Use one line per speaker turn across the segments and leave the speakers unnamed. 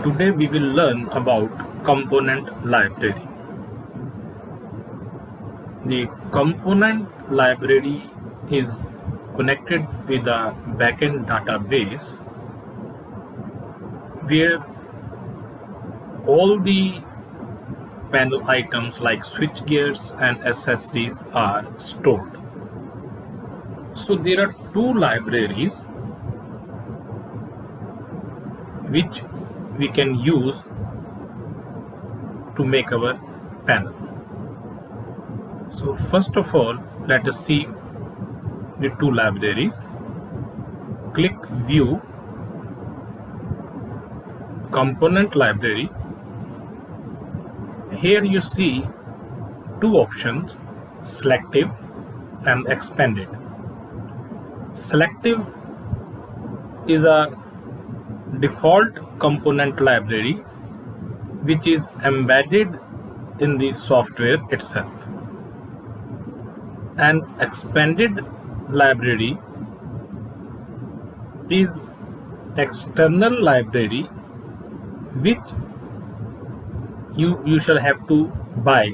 Today we will learn about component library. The component library is connected with a backend database where all the panel items like switchgears and accessories are stored. So there are two libraries which we can use to make our panel. So first of all, let us see the two libraries. Click View, Component Library. Here you see two options, Selective and Expanded. Selective is a default component library which is embedded in the software itself. An expanded library is external library which you shall have to buy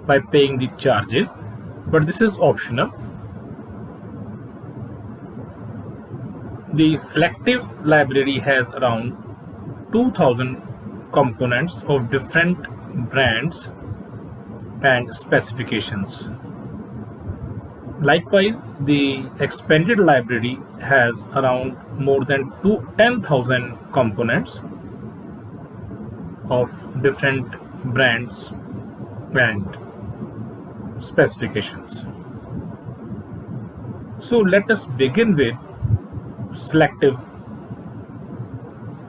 by paying the charges, but this is optional. The selective library has around 2000 components of different brands and specifications. Likewise, the expanded library has around more than 10,000 components of different brands and specifications. So let us begin with selective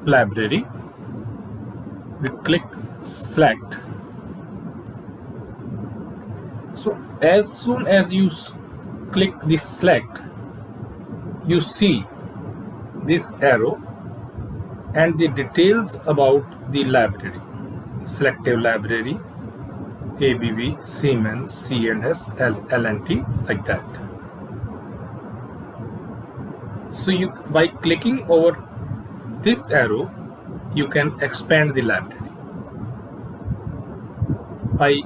library. We click select. So as soon as you click the select, you see this arrow and the details about the library. Selective library, ABB, Siemens, C&S, L&T, like that. So by clicking over this arrow, you can expand the library. By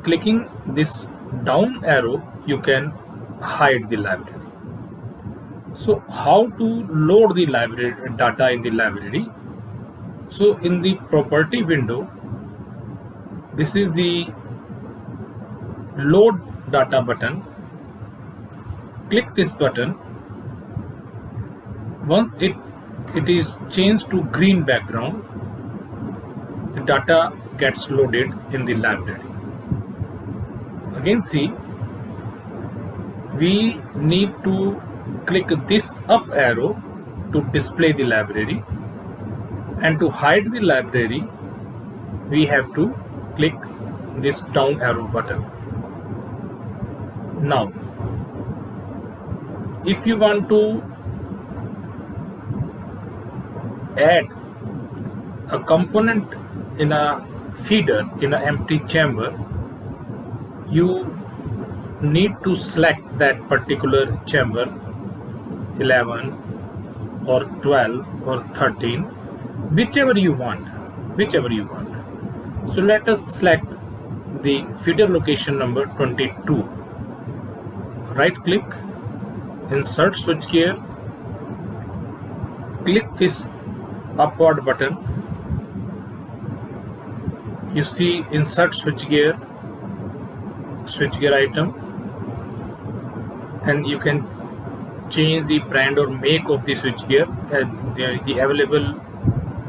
clicking this down arrow, you can hide the library. So how to load the library data in the library? So in the property window, this is the load data button. Click this button. Once it is changed to green background, the data gets loaded in the library. Again, see, we need to click this up arrow to display the library, and to hide the library we have to click this down arrow button. Now if you want to add a component in a feeder in an empty chamber, you need to select that particular chamber, 11 or 12 or 13, whichever you want. So let us select the feeder location number 22. Right click, insert switchgear, click this upward button. You see insert switchgear item, and you can change the brand or make of the switchgear. The available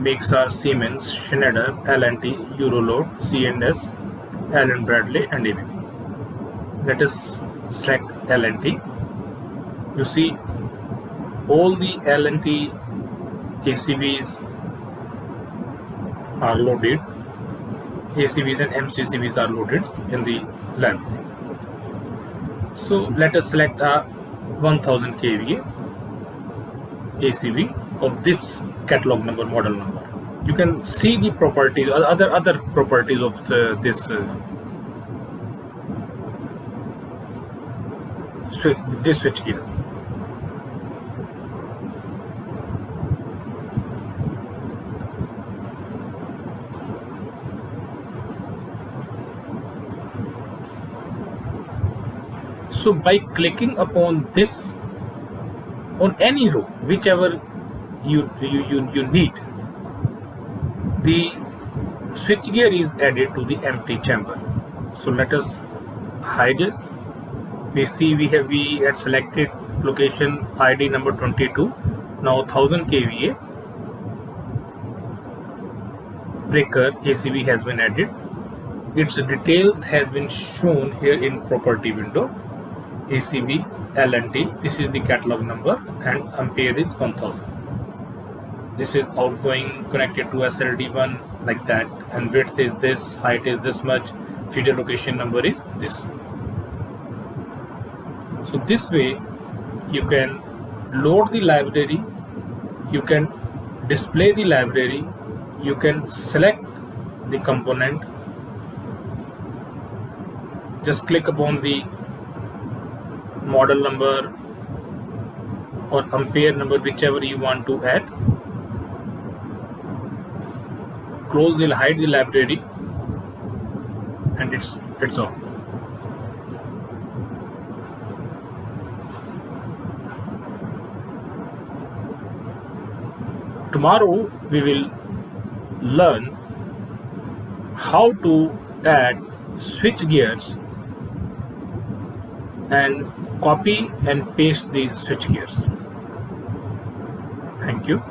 makes are Siemens, Schneider, L&T, Euroload, C&S, Allen Bradley, and ABB. Let us select L&T. You see all the L&T ACVs are loaded. ACVs and MCCVs are loaded in the library. So let us select a 1000 kVA ACV of this catalog number, model number. You can see the properties, other properties of this switchgear. So by clicking upon this on any row, whichever you need, the switchgear is added to the empty chamber. So let us hide this. We see we had selected location ID number 22. Now 1000 kVA breaker ACB has been added. Its details has been shown here in property window. ACB LNT, this is the catalog number, and ampere is 1000. This is outgoing connected to SLD1 like that, and width is this, height is this much, feeder location number is this. So this way you can load the library, you can display the library, you can select the component. Just click upon the model number or ampere number, whichever you want to add. Close will hide the library, and it's all. Tomorrow we will learn how to add switch gears and copy and paste the switch gears. Thank you.